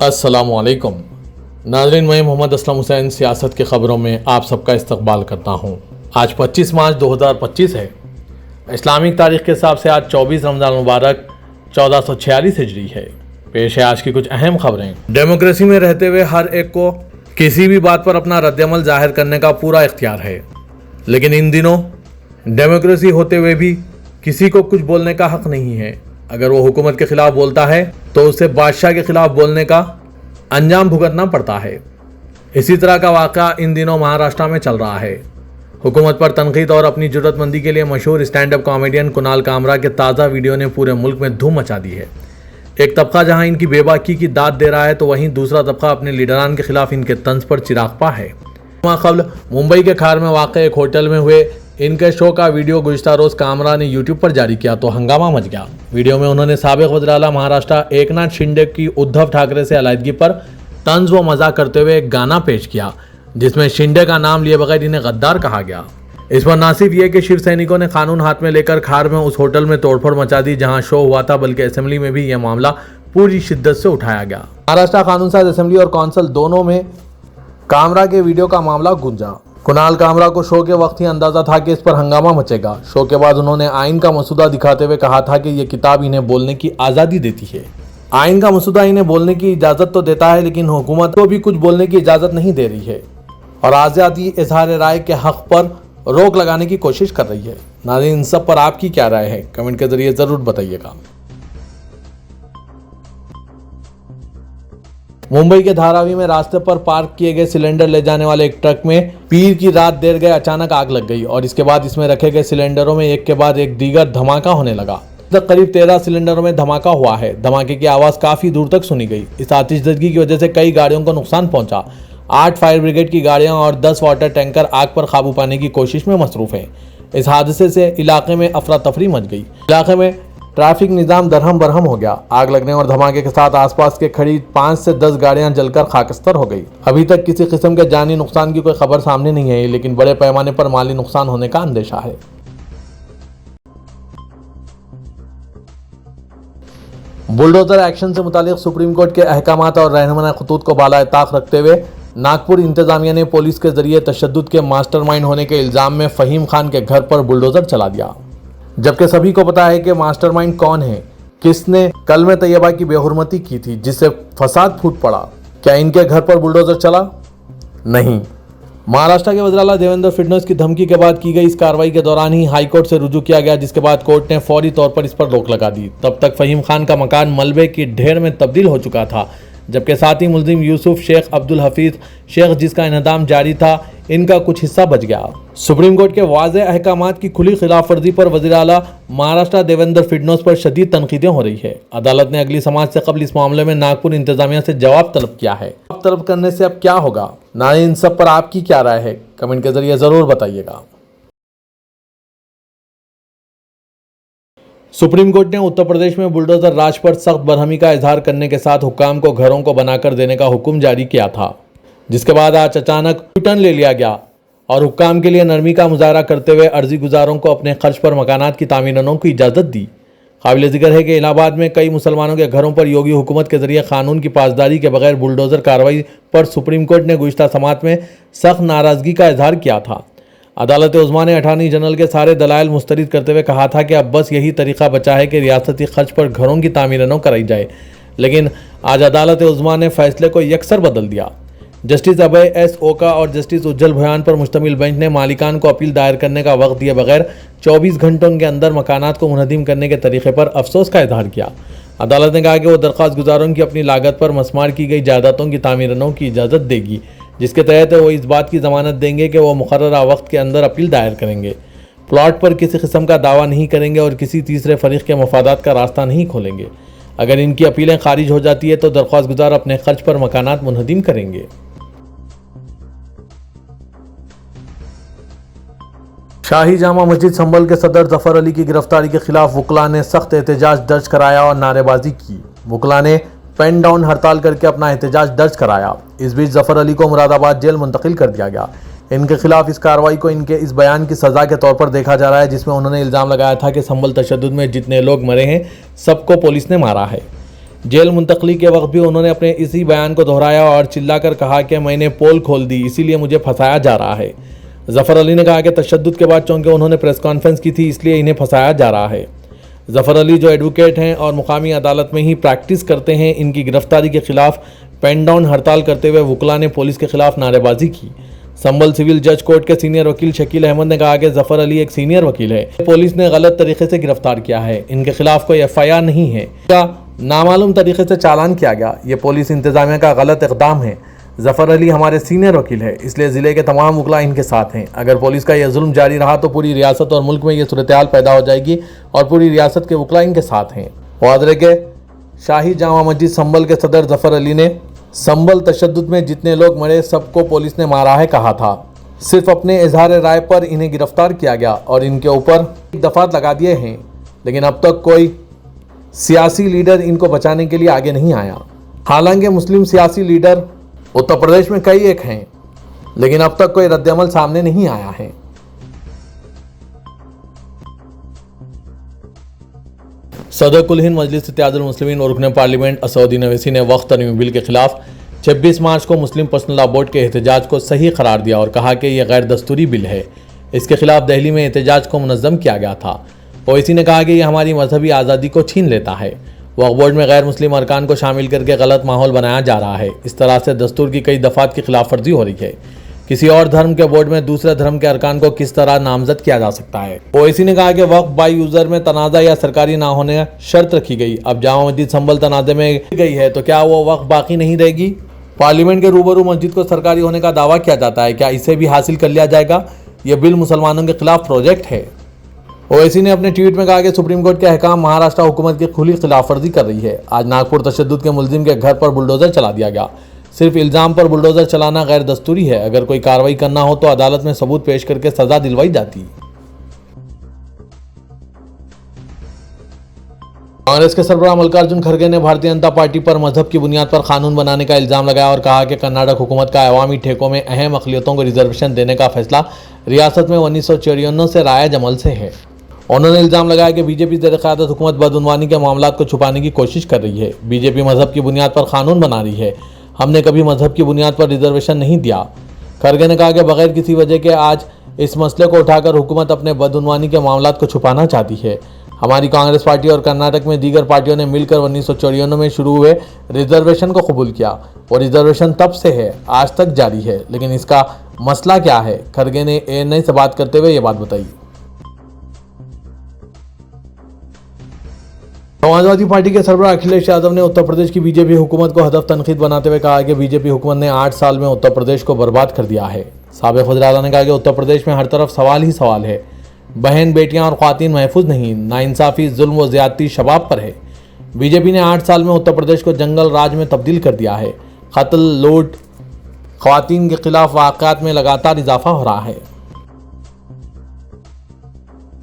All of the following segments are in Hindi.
अस्सलामुअलैकुम नाज़रीन, मैं मोहम्मद असलम हुसैन सियासत की ख़बरों में आप सबका इस्तकबाल करता हूँ। आज 25 मार्च 2025 है। इस्लामिक तारीख़ के हिसाब से आज 24 रमज़ान मुबारक 1446 हिजरी है। पेश है आज की कुछ अहम खबरें। डेमोक्रेसी में रहते हुए हर एक को किसी भी बात पर अपना रद्दअमल जाहिर करने का पूरा इख्तियार है, लेकिन इन दिनों डेमोक्रेसी होते हुए भी किसी को कुछ बोलने का हक नहीं है। अगर वो हुकूमत के खिलाफ बोलता है तो उसे बादशाह के खिलाफ बोलने का अंजाम भुगतना पड़ता है। इसी तरह का वाक़या इन दिनों महाराष्ट्र में चल रहा है। हुकूमत पर तनकीद और अपनी जुर्रतमंदी के लिए मशहूर stand up comedian Kunal Kamra के ताज़ा वीडियो ने पूरे मुल्क में धूम मचा दी है। एक तबका जहां इनकी बेबाकी की दाद दे रहा है तो वहीं दूसरा तबका अपने लीडरान के खिलाफ इनके तंज पर चिरागपा है। कबल मुंबई के खार में वाक़ एक होटल में हुए इनके शो का वीडियो गुज़िश्ता रोज़ कामरा ने यूट्यूब पर जारी किया तो हंगामा मच गया। वीडियो में उन्होंने साबिक़ वज़ीर-ए-आला महाराष्ट्र एकनाथ शिंदे की उद्धव ठाकरे से अलहदगी पर तंज व मजाक करते हुए एक गाना पेश किया, जिसमें शिंदे का नाम लिए बगैर इन्हें गद्दार कहा गया। इस पर ना सिर्फ ये कि शिव सैनिकों ने कानून हाथ में लेकर खार में उस होटल में तोड़फोड़ मचा दी जहां शो हुआ था, बल्कि असेंबली में भी यह मामला पूरी शिद्दत से उठाया गया। महाराष्ट्र कानून साज असेंबली और कौंसिल दोनों में कामरा के वीडियो का मामला गूंजा। कुणाल कामरा को शो के वक्त ही अंदाजा था कि इस पर हंगामा मचेगा। शो के बाद उन्होंने आइन का मसूदा दिखाते हुए कहा था कि यह किताब इन्हें बोलने की आज़ादी देती है। आइन का मसूदा इन्हें बोलने की इजाज़त तो देता है, लेकिन हुकूमत को भी कुछ बोलने की इजाज़त नहीं दे रही है और आज़ादी इजहार राय के हक पर रोक लगाने की कोशिश कर रही है। नाज़रीन, इन सब पर आपकी क्या राय है, कमेंट के जरिए ज़रूर बताइएगा। मुंबई के धारावी में रास्ते पर पार्क किए गए सिलेंडर ले जाने वाले एक ट्रक में पीर की रात देर गए अचानक आग लग गई और इसके बाद इसमें रखे गए सिलेंडरों में एक के बाद एक दीगर धमाका होने लगा। तक करीब 13 सिलेंडरों में धमाका हुआ है। धमाके की आवाज़ काफ़ी दूर तक सुनी गई। इस आतिशबाजी की वजह से कई गाड़ियों को नुकसान पहुंचा। 8 फायर ब्रिगेड की गाड़ियां और 10 वाटर टैंकर आग पर काबू पाने की कोशिश में मसरूफ हैं। इस हादसे से इलाके में अफरा तफरी मच गई। इलाके में ट्रैफिक निज़ाम दरहम बरहम हो गया। आग लगने और धमाके के साथ आसपास के खड़ी 5 से 10 गाड़ियां जलकर खाकस्तर हो गई। अभी तक किसी किस्म के जानी नुकसान की कोई खबर सामने नहीं आई, लेकिन बड़े पैमाने पर माली नुकसान होने का अंदेशा है। बुलडोजर एक्शन से मुतालिक सुप्रीम कोर्ट के अहकामात और रहनुमा खतूत को बालाए ताक रखते हुए नागपुर इंतजामिया ने पुलिस के जरिए तशद्दुद के मास्टरमाइंड होने के इल्ज़ाम में फ़हीम खान के घर पर बुलडोजर चला दिया, जबकि सभी को पता है कि मास्टरमाइंड कौन है, किसने कलमे तैयबा की बेहुरमती की थी जिससे फसाद फूट पड़ा। क्या इनके घर पर बुलडोजर चला? नहीं। महाराष्ट्र के वज़ीर-ए-आला देवेंद्र फडणवीस की धमकी के बाद की गई इस कार्रवाई के दौरान ही हाईकोर्ट से रुजू किया गया, जिसके बाद कोर्ट ने फौरी तौर पर इस पर रोक लगा दी। तब तक फ़हीम खान का मकान मलबे की ढेर में तब्दील हो चुका था, जबकि साथ ही मुलजिम यूसुफ शेख अब्दुल हफीज शेख, जिसका इन्हदाम जारी था, इनका कुछ हिस्सा बच गया। सुप्रीम कोर्ट के वाज़ेह अहकामात की खुली खिलाफ वर्जी पर वज़ीर-ए-आला महाराष्ट्र देवेंद्र फडणवीस पर शदीद तनकीदें हो रही है। अदालत ने अगली समाअत से कबल इस मामले में नागपुर इंतजामिया से जवाब तलब किया है। जवाब तलब करने से अब क्या होगा? नाज़रीन, इन सब पर आपकी क्या राय है, कमेंट के जरिए ज़रूर बताइएगा। सुप्रीम कोर्ट ने उत्तर प्रदेश में बुलडोजर राज पर सख्त बरहमी का इजहार करने के साथ हुक्काम को घरों को बनाकर देने का हुक्म जारी किया था, जिसके बाद आज अचानक टर्न ले लिया गया और हुक्काम के लिए नरमी का मुजाहरा करते हुए अर्जी गुजारों को अपने खर्च पर मकानात की तामीरनों की इजाज़त दी। काबिल ज़िक्र है कि इलाहाबाद में कई मुसलमानों के घरों पर योगी हुकूमत के जरिए कानून की पासदारी के बगैर बुलडोजर कार्रवाई पर सुप्रीम कोर्ट ने गुज़िश्ता समाअत में सख्त नाराज़गी का इजहार किया था। अदालत उज़्मा ने अटॉर्नी जनरल के सारे दलाइल मुस्तरद करते हुए कहा था कि अब बस यही तरीका बचा है कि रियासती खर्च पर घरों की तामीरनों कराई जाए, लेकिन आज अदालत उज़्मा ने फैसले को यकसर बदल दिया। जस्टिस अभय एस ओका और जस्टिस उज्जवल भयान पर मुश्तमिल बेंच ने मालिकान को अपील दायर करने का वक्त दिए बगैर 24 घंटों के अंदर मकानात को मुनहदिम करने के तरीके पर अफसोस का इजहार किया। अदालत ने कहा कि वो दरख्वास्त गुजारों की अपनी लागत पर मस्मार की गई जायदादों की तामीरनों की इजाज़त देगी, जिसके तहत वो इस बात की ज़मानत देंगे कि वो मुकर्ररा वक्त के अंदर अपील दायर करेंगे, प्लॉट पर किसी किस्म का दावा नहीं करेंगे और किसी तीसरे फरीक के मफादात का रास्ता नहीं खोलेंगे। अगर इनकी अपीलें खारिज हो जाती है तो दरख्वास्त गुजार अपने खर्च पर मकानात मुनहदिम करेंगे। शाही जामा मस्जिद संभल के सदर जफर अली की गिरफ्तारी के खिलाफ वकला ने सख्त एहतजाज दर्ज कराया और नारेबाजी की। वकला ने पेन डाउन हड़ताल करके अपना एहतजाज दर्ज कराया। इस बीच जफर अली को मुरादाबाद जेल मुंतकिल कर दिया गया। इनके खिलाफ इस कार्रवाई को इनके इस बयान की सज़ा के तौर पर देखा जा रहा है, जिसमें उन्होंने इल्ज़ाम लगाया था कि संभल तशद्दुद में जितने लोग मरे हैं सबको पुलिस ने मारा है। जेल मुंतकली के वक्त भी उन्होंने अपने इसी बयान को दोहराया और चिल्लाकर कहा कि मैंने पोल खोल दी, इसीलिए मुझे फंसाया जा रहा है। जफर अली ने कहा कि तशद्दुद के बाद चूंकि उन्होंने प्रेस कॉन्फ्रेंस की थी, इसलिए इन्हें फंसाया जा रहा है। जफर अली जो एडवोकेट हैं और मुकामी अदालत में ही प्रैक्टिस करते हैं, इनकी गिरफ्तारी के खिलाफ पेन डाउन हड़ताल करते हुए वकला ने पुलिस के खिलाफ नारेबाजी की। संभल सिविल जज कोर्ट के सीनियर वकील शकील अहमद ने कहा कि जफर अली एक सीनियर वकील है, पुलिस ने गलत तरीके से गिरफ्तार किया है, इनके खिलाफ कोई FIR नहीं है, क्या नामालूम तरीके से चालान किया गया, ये पुलिस इंतजामिया का गलत इकदाम है। जफर अली हमारे सीनियर वकील है, इसलिए ज़िले के तमाम वकला इनके साथ हैं। अगर पुलिस का यह जुल्म जारी रहा तो पूरी रियासत और मुल्क में ये सूरत हाल पैदा हो जाएगी और पूरी रियासत के वकला इनके साथ हैं। वादरे के शाही जामा मस्जिद संभल के सदर जफर अली ने संभल तशद्दुद में जितने लोग मरे सबको पुलिस ने मारा है कहा था। सिर्फ अपने इजहार राय पर इन्हें गिरफ्तार किया गया और इनके ऊपर दफात लगा दिए हैं, लेकिन अब तक कोई सियासी लीडर इनको बचाने के लिए आगे नहीं आया। हालांकि मुस्लिम सियासी लीडर उत्तर प्रदेश में कई एक हैं, लेकिन अब तक कोई रद्दअमल सामने नहीं आया है। सदर कुल हिंद मजलिस इत्तेहादुल मुस्लिमीन और रुकन पार्लियामेंट असदुद्दीन ओवैसी ने वक्फ तरमीम बिल के खिलाफ 26 मार्च को मुस्लिम पर्सनल लॉ बोर्ड के एहतजाज को सही करार दिया और कहा कि यह गैर दस्तूरी बिल है। इसके खिलाफ दिल्ली में एहतजाज को मुनज़्ज़म किया गया था। ओवैसी ने कहा कि यह हमारी मजहबी आज़ादी को छीन लेता है। वक्फ बोर्ड में गैर मुस्लिम अरकान को शामिल करके गलत माहौल बनाया जा रहा है। इस तरह से दस्तूर की कई दफात की खिलाफ वर्जी हो रही है। किसी और धर्म के बोर्ड में दूसरे धर्म के अरकान को किस तरह नामजद किया जा सकता है। ओवैसी ने कहा कि वक्फ बाई यूजर में तनाज़ा या सरकारी ना होने शर्त रखी गई। अब जामा मस्जिद संभल तनाज़े में गई है तो क्या वो वक्फ बाकी नहीं रहेगी। पार्लियामेंट के रूबरू मस्जिद को सरकारी होने का दावा किया जाता है, क्या इसे भी हासिल कर लिया जाएगा। यह बिल मुसलमानों के खिलाफ प्रोजेक्ट है। ओवैसी ने अपने ट्वीट में कहा कि सुप्रीम कोर्ट के अहकाम महाराष्ट्र हुकूमत की खुली खिलाफवर्जी कर रही है। आज नागपुर तशद्दुद के मुलजिम के घर पर बुलडोजर चला दिया गया। सिर्फ इल्ज़ाम पर बुलडोजर चलाना गैर दस्तूरी है। अगर कोई कार्रवाई करना हो तो अदालत में सबूत पेश करके सजा दिलवाई जाती। कांग्रेस के सरबराह मल्लिकार्जुन खड़गे ने भारतीय जनता पार्टी पर मजहब की बुनियाद पर कानून बनाने का इल्जाम लगाया और कहा कि कर्नाटक हुकूमत का अवामी ठेकों में अहम अक़लियतों को रिजर्वेशन देने का फैसला रियासत में 1954 से रायज अमल से है। उन्होंने इल्जाम लगाया कि बीजेपी ज़ेर क़यादत हुकूमत बदउनवानी के मामलात को छुपाने की कोशिश कर रही है। बीजेपी मजहब की बुनियाद पर कानून बना रही है। हमने कभी मजहब की बुनियाद पर रिजर्वेशन नहीं दिया। खड़गे ने कहा कि बगैर किसी वजह के आज इस मसले को उठाकर हुकूमत अपने बदउनवानी के मामलात को छुपाना चाहती है। हमारी कांग्रेस पार्टी और कर्नाटक में दीगर पार्टियों ने मिलकर 1954 में शुरू हुए रिजर्वेशन को कबूल किया और रिजर्वेशन तब से है, आज तक जारी है। लेकिन इसका मसला क्या है, खड़गे ने ANI से बात करते हुए ये बात बताई। समाजवादी पार्टी के सरबराह अखिलेश यादव ने उत्तर प्रदेश की बीजेपी हुकूमत को हदफ तनकीद बनाते हुए कहा कि बीजेपी हुकूमत ने 8 साल में उत्तर प्रदेश को बर्बाद कर दिया है। साबिक़ वज़ीर-ए-आज़म ने कहा कि उत्तर प्रदेश में हर तरफ सवाल ही सवाल है। बहन बेटियां और ख़वातीन महफूज नहीं, नाइंसाफ़ी, जुल्म व ज़्यादती शबाब पर है। बीजेपी ने 8 साल में उत्तर प्रदेश को जंगल राज में तब्दील कर दिया है। कत्ल, लूट, ख़वातीन के खिलाफ वाक़यात में लगातार इजाफा हो रहा है।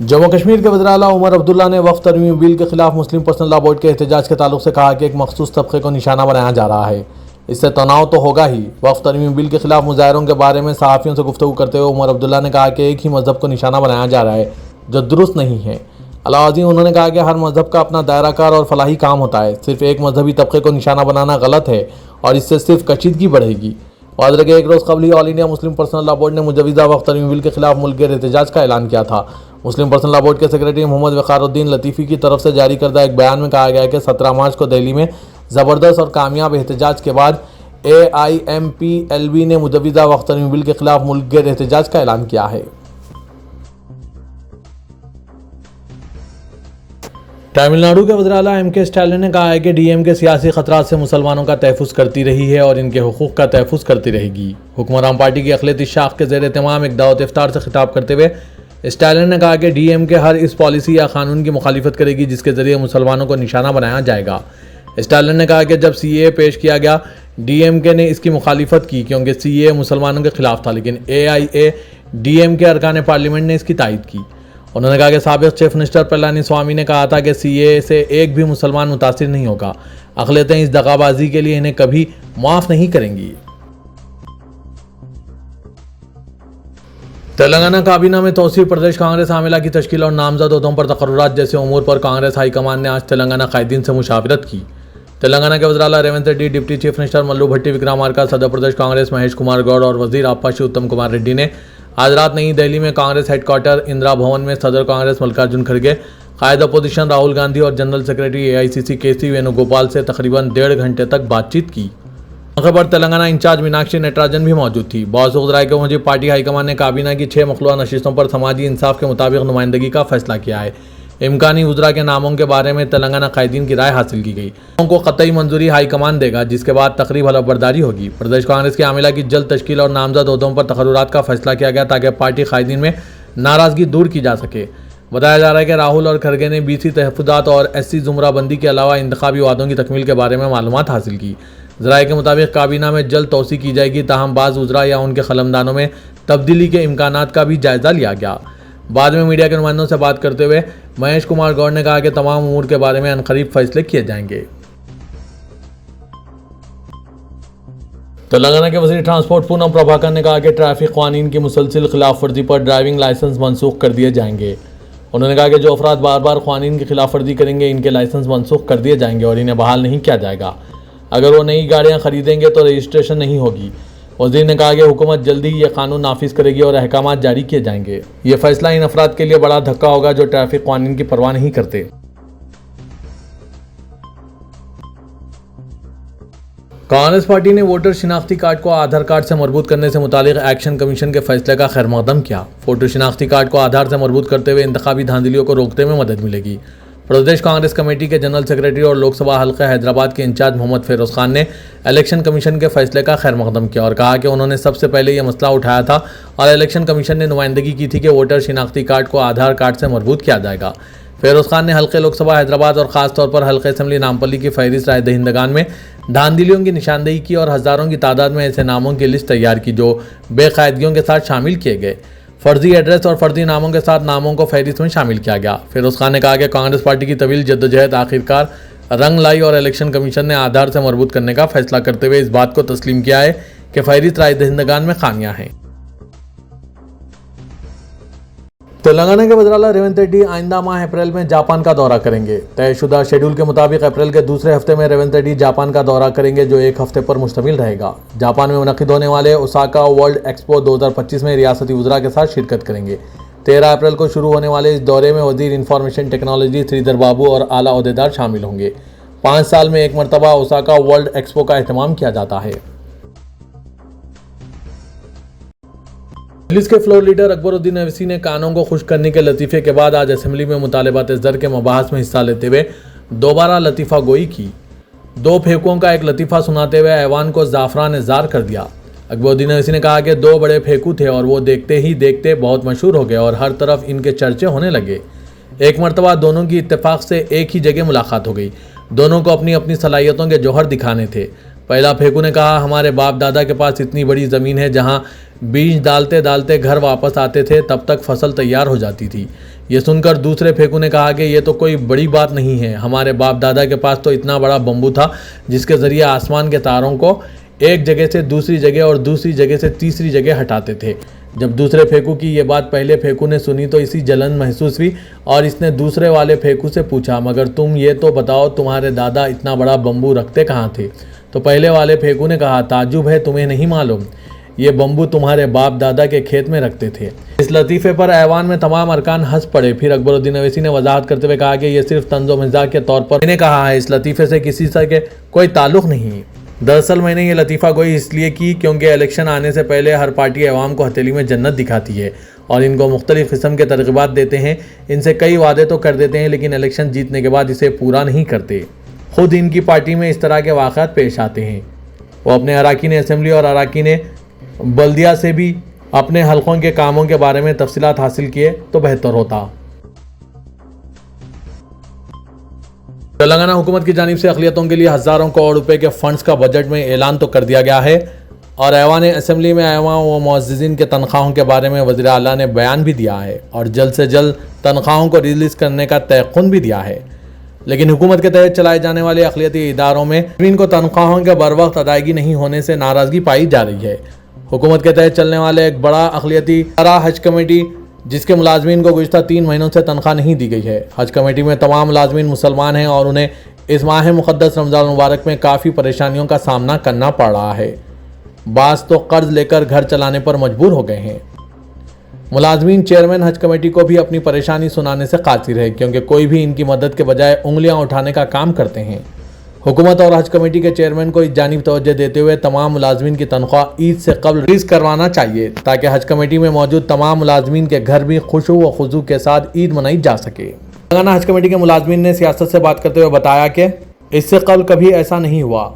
जम्मू कश्मीर के वज़ीर आला उमर अब्दुल्ला ने वक्फ तरमीम बिल के खिलाफ मुस्लिम पर्सनल लॉ बोर्ड के एहतजाज के ताल्लुक से कहा कि एक मखसूस तबके को निशाना बनाया जा रहा है, इससे तनाव तो होगा ही। वक्फ तरमीम बिल के खिलाफ मुजाहिरों के बारे में सहाफ़ियों से गुफ्तगू करते हुए उमर अब्दुल्ला ने कहा कि एक ही मज़हब को निशाना बनाया जा रहा है जो दुरुस्त नहीं है। अलाउद्दीन उन्होंने कहा कि हर मज़हब का अपना दायराकार और फलाही काम होता है। सिर्फ एक मजहबी तबके को निशाना बनाना गलत है और इससे सिर्फ कशीदगी बढ़ेगी। वादरे के एक रोज़ कबल ही all India Muslim personal law board ने मुजवज़ा वक्फ तरमीम बिल के खिलाफ मुल्क के एहतजाज का ऐलान किया था। मुस्लिम पर्सनल लॉ बोर्ड के सेक्रेटरी मोहम्मद वक़ारुद्दीन लतीफ़ी की तरफ से जारी करदा एक बयान में कहा गया है कि 17 मार्च को दिल्ली में ज़बरदस्त और कामयाब एहतजाज के बाद AIMPLB ने मुजवज़ा वक्फ तरमीम बिल के खिलाफ मुल्क के एहतजाज का ऐलान किया है। तमिलनाडु के वज़ीर आला MK स्टालिन ने कहा है कि DMK सियासी खतरात से मुसलमानों का तहफ़्फ़ुज़ करती रही है और इनके हुकूक़ का तहफ़्फ़ुज़ करती रहेगी। हुक्मरान पार्टी की अक़लियती शाख के ज़ेर एहतमाम एक दावत इफ्तार से खिताब करते हुए स्टालिन ने कहा कि DMK हर इस पॉलिसी या कानून की मुखालिफत करेगी जिसके ज़रिए मुसलमानों को निशाना बनाया जाएगा। स्टालिन ने कहा कि जब CAA पेश किया गया DMK ने इसकी मुखालिफत की क्योंकि CAA मुसलमानों के खिलाफ था, लेकिन AIADMK अरकान पार्लियामेंट ने इसकी तायद की। उन्होंने कहा कि साबिक़ चीफ मिनिस्टर पलानी स्वामी ने कहा था कि CAA से एक भी मुसलमान मुतासिर नहीं होगा। अक़लियतें इस दगाबाजी के लिए इन्हें कभी माफ़ नहीं करेंगी। तेलंगाना काबीना में तौसीर प्रदेश कांग्रेस आमिला की तश्कील और नामजद ओहदों पर तकर्रुरात जैसे उमूर पर कांग्रेस हाईकमान ने आज तेलंगाना कायदीन से मुशावरत की। तेलंगाना के वज़ीर आला Revanth Reddy, deputy chief minister Mallu Bhatti Vikramarka, सदर प्रदेश कांग्रेस महेश कुमार गौड़ और वजीर आपाशी उत्तम कुमार रेड्डी ने आज रात नई दिल्ली में कांग्रेस हेडक्वार्टर इंदिरा भवन में सदर कांग्रेस मल्लिकार्जुन खड़गे, कायद अपोजिशन राहुल गांधी और जनरल सेक्रेटरी एआईसीसी केसी वेणुगोपाल से तकरीबन 1.5 घंटे तक बातचीत की। मौके पर तेलंगाना इंचार्ज मीनाक्षी नटराजन भी मौजूद थी। बहुत वज़राए के मुताबिक पार्टी हाईकमान ने काबीना की 6 मखलूआ नशिस्तों पर समाजी इंसाफ के मुताबिक नुमाइंदगी का फैसला किया है। इम्कानी वज़रा के नामों के बारे में तेलंगाना कायदीन की राय हासिल की गई। उनको कतई मंजूरी हाईकमान देगा, जिसके बाद तकरीब हलफबरदारी होगी। प्रदेश कांग्रेस की आमिला की जल्द तश्कील और नामजद ओहदों पर तकर्रुरात का फैसला किया गया ताकि पार्टी कायदीन में नाराजगी दूर की जा सके। बताया जा रहा है कि राहुल और खड़गे ने बीसी तहफ़्फ़ुज़ात और एससी जुमराबंदी के अलावा इंतखाबी वादों की तकमील के बारे में मालूमात हासिल की। ज़राए के मुताबिक काबीना में जल्द तोसी की जाएगी, ताहम बाज़ वज़रा या उनके खलमदानों में तब्दीली के इम्कानात का भी जायज़ा लिया गया। बाद में मीडिया के नुमाइंदों से बात करते हुए महेश कुमार गौड़ ने कहा कि तमाम उमूर के बारे में अनकरीब फैसले किए जाएंगे। तेलंगाना के वज़ीर ट्रांसपोर्ट पूनम प्रभाकर ने कहा कि ट्रैफिक क़वानीन की मुसलसिल खिलाफ वर्जी पर ड्राइविंग लाइसेंस मनसूख कर दिए जाएंगे। उन्होंने कहा कि जो अफराद बार बार क़वानीन की खिलाफ वर्जी करेंगे, इनके लाइसेंस मनसूख कर दिए जाएंगे और इन्हें बहाल नहीं किया जाएगा। अगर वो नई गाड़ियाँ खरीदेंगे तो रजिस्ट्रेशन नहीं होगी। वज़ीर ने कहा कि हुकूमत जल्दी ही ये कानून नाफिज करेगी और अहकामात जारी किए जाएंगे। ये फैसला इन अफराद के लिए बड़ा धक्का होगा जो ट्रैफिक कानून की परवाह नहीं करते। कांग्रेस पार्टी ने वोटर शिनाख्ती कार्ड को आधार कार्ड से मरबूत करने से मुतालिक एक्शन कमीशन के फैसले का खैरमकदम किया। वोटर शिनाख्ती कार्ड को आधार से मरबूत करते हुए इंतखाबी धांधलियों को रोकने में मदद मिलेगी। प्रदेश कांग्रेस कमेटी के जनरल सेक्रेटरी और लोकसभा हल्का हैदराबाद के इंचार्ज मोहम्मद फिरोज खान ने इलेक्शन कमीशन के फैसले का खैरमकदम किया और कहा कि उन्होंने सबसे पहले यह मसला उठाया था और इलेक्शन कमीशन ने नुमाइंदगी की थी कि वोटर शिनाख्ती कार्ड को आधार कार्ड से मरबूत किया जाएगा। फिरोज खान ने हल्के लोकसभा हैदराबाद और ख़ासतौर पर हल्के असम्बली नामपल्ली की फहरिस्त राय दहिंदगान में धांधलियों की निशानदेही की और हज़ारों की तादाद में ऐसे नामों की लिस्ट तैयार की जो बेकायदगियों के साथ शामिल किए गए। फर्जी एड्रेस और फर्जी नामों के साथ नामों को फहरिस्त में शामिल किया गया। फिरोज खान ने कहा कि कांग्रेस पार्टी की तवील जद्दोजहद आखिरकार रंग लाई और इलेक्शन कमीशन ने आधार से मरबूत करने का फैसला करते हुए इस बात को तस्लीम किया है कि फहरिस्त राय दहिंदगान में खामियां हैं। तेलंगाना के वज़ीर आला रेवंत रेड्डी आइंदा माह अप्रैल में जापान का दौरा करेंगे। तयशुदा शेड्यूल के मुताबिक अप्रैल के दूसरे हफ्ते में रेवंत रेड्डी जापान का दौरा करेंगे, जो 1 हफ्ते पर मुश्तमिल रहेगा। जापान में मुनक़िद होने वाले ओसाका वर्ल्ड एक्सपो 2025 में रियासती वज़रा के साथ शिरकत करेंगे। 13 अप्रैल को शुरू होने वाले इस दौरे में वज़ीर इंफॉर्मेशन टेक्नोलॉजी श्रीधर बाबू और आला ओहदेदार शामिल होंगे। 5 साल में एक मरतबा ओसाका वर्ल्ड एक्सपो का एहतमाम किया जाता है। मजलिस के फ्लोर लीडर अकबरुद्दीन अवैसी ने कानों को खुश करने के लतीफ़े के बाद आज असेंबली में मुतालबात ज़र के मबाहस में हिस्सा लेते हुए दोबारा लतीफ़ा गोई की। 2 फेंकों का एक लतीफ़ा सुनाते हुए ऐवान को ज़ाफ़रान ज़ार कर दिया। अकबरुद्दीन अवैसी ने कहा कि 2 बड़े फेंकू थे और वो देखते ही देखते बहुत मशहूर हो गए और हर तरफ इनके चर्चे होने लगे। एक मरतबा दोनों की इत्तेफाक से एक ही जगह मुलाकात हो गई। दोनों को अपनी अपनी सलाहियतों के जौहर दिखाने थे। पहला फेंकू ने कहा, हमारे बाप दादा के पास इतनी बड़ी ज़मीन है जहाँ बीज डालते डालते घर वापस आते थे, तब तक फसल तैयार हो जाती थी। ये सुनकर दूसरे फेंकू ने कहा कि ये तो कोई बड़ी बात नहीं है, हमारे बाप दादा के पास तो इतना बड़ा बम्बू था जिसके ज़रिए आसमान के तारों को एक जगह से दूसरी जगह और दूसरी जगह से तीसरी जगह हटाते थे। जब दूसरे फेंकू की ये बात पहले फेंकू ने सुनी तो इसी जलन महसूस हुई और इसने दूसरे वाले फेंकू से पूछा, मगर तुम ये तो बताओ तुम्हारे दादा इतना बड़ा बम्बू रखते कहाँ थे? तो पहले वाले फेंकू ने कहा, ताज्जुब है, तुम्हें नहीं मालूम, ये बम्बू तुम्हारे बाप दादा के खेत में रखते थे। इस लतीफ़े पर ऐवान में तमाम अरकान हंस पड़े। फिर अकबरुद्दीन अवैसी ने वजाहत करते हुए कहा कि यह सिर्फ तंज़ो मज़ाक के तौर पर मैंने कहा है, इस लतीफ़े से किसी से के कोई ताल्लुक़ नहीं। दरअसल मैंने ये लतीफ़ा गोई इसलिए की क्योंकि इलेक्शन आने से पहले हर पार्टी अवाम को हथेली में जन्नत दिखाती है और इनको मुख्तलिफ़ किस्म के तरग़ीबात देते हैं। इनसे कई वादे तो कर देते हैं लेकिन इलेक्शन जीतने के बाद इसे पूरा नहीं करते। खुद इनकी पार्टी में इस तरह के वाक़यात पेश आते हैं। वो अपने अराकीन असेंबली और अराकीन बल्दिया से भी अपने हलकों के कामों के बारे में तफसीलात हासिल किए तो बेहतर होता। तेलंगाना हुकूमत की जानिब से अक़लियतों के लिए हज़ारों करोड़ रुपए के फंड्स का बजट में ऐलान तो कर दिया गया है और ऐवान असेंबली में ऐवान व मुअज़्ज़िज़ीन के तनख्वाहों के बारे में वज़ीर आला ने बयान भी दिया है और जल्द से जल्द तनख्वाहों को रिलीज़ करने का तयक़ुन भी दिया है। लेकिन हुकूमत के तहत चलाए जाने वाले अक़लियती इदारों में इनको तनख्वाहों के बर वक्त अदायगी नहीं होने से नाराज़गी पाई जा रही है। हुकूमत के तहत चलने वाले एक बड़ा अक़लियती इदारा हज कमेटी, जिसके मुलाजमीन को गुज़िश्ता 3 महीनों से तनख्वाह नहीं दी गई है। हज कमेटी में तमाम मुलाजमीन मुसलमान हैं और उन्हें इस माह मुक़द्दस रमज़ान मुबारक में काफ़ी परेशानियों का सामना करना पड़ रहा है। बास तो कर्ज लेकर घर चलाने पर मजबूर हो गए हैं। मुलाजमीन चेयरमैन हज कमेटी को भी अपनी परेशानी सुनाने से कासिर है, क्योंकि कोई भी इनकी मदद के बजाय उंगलियां उठाने का काम करते हैं। हुकूमत और हज कमेटी के चेयरमैन को इस जानिब तवज्जो देते हुए तमाम मुलाजमीन की तनख्वाह ईद से कबल रिलीज करवाना चाहिए, ताकि हज कमेटी में मौजूद तमाम मुलाजमीन के घर भी खुशू व खुजू के साथ ईद मनाई जा सके। तेलंगाना हज कमेटी के मुलाजमीन ने सियासत से बात करते हुए बताया कि इससे कबल कभी ऐसा नहीं हुआ।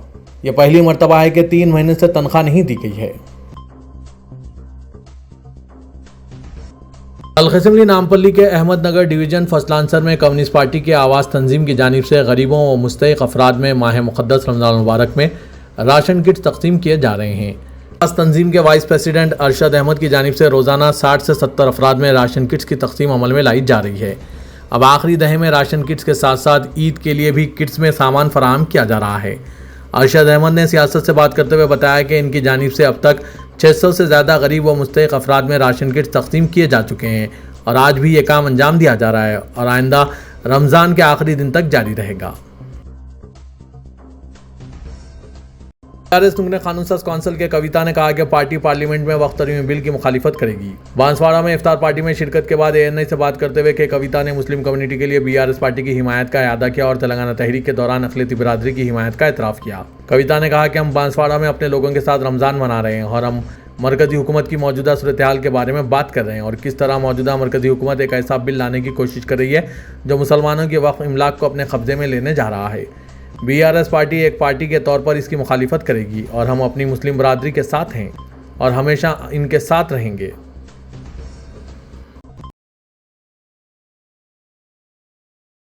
यह पहली मरतबा है कि 3 महीने से तनख्वाह नहीं दी गई है। अलखसमली नामपल्ली के अहमदनगर डिवीजन फसलांसर में कम्युनिस्ट पार्टी की आवाज़ तंजीम की जानिब से गरीबों व मुस्तहिक अफराद में माह मुक़द्दस रमज़ान मुबारक में राशन किट्स तकसीम किए जा रहे हैं। आवाज़ तंजीम के वाइस प्रेसिडेंट अरशद अहमद की जानिब से रोज़ाना 60 से 70 अफराद में राशन किट्स की तकसीम अमल में लाई जा रही है। अब आखिरी दहे में राशन किट्स के साथ साथ ईद के लिए भी किट्स में सामान फराहम किया जा रहा है। अरशद अहमद ने सियासत से बात करते हुए बताया कि इनकी जानिब से अब तक 600 से ज़्यादा गरीब व मुस्तहिक अफराद में राशन किट्स तकसीम किए जा चुके हैं और आज भी ये काम अंजाम दिया जा रहा है और आइंदा रमज़ान के आखिरी दिन तक जारी रहेगा। नुकने कानून साज कौंसिल के कविता ने कहा कि पार्टी पार्लियामेंट में वक्त तरीन बिल की मुखालिफत करेगी। बांसवाड़ा में इफ्तार पार्टी में शिरकत के बाद ANI से बात करते हुए कि कविता ने मुस्लिम कम्युनिटी के लिए BRS पार्टी की हिमायत का इआदा किया और तेलंगाना तहरीक के दौरान अक़लियती बिरादरी की हिमायत का एतराफ़ किया। कविता ने कहा कि हम बांसवाड़ा में अपने लोगों के साथ रमज़ान मना रहे हैं और हम मरकज़ी हुकूमत की मौजूदा सूरत हाल के बारे में बात कर रहे हैं और किस तरह मौजूदा मरकज़ी हुकूमत एक ऐसा बिल लाने की कोशिश कर रही है जो मुसलमानों के वक्फ इमलाक को अपने कब्ज़े में लेने जा रहा है। BRS पार्टी एक पार्टी के तौर पर इसकी मुखालिफत करेगी और हम अपनी मुस्लिम बरादरी के साथ हैं और हमेशा इनके साथ रहेंगे।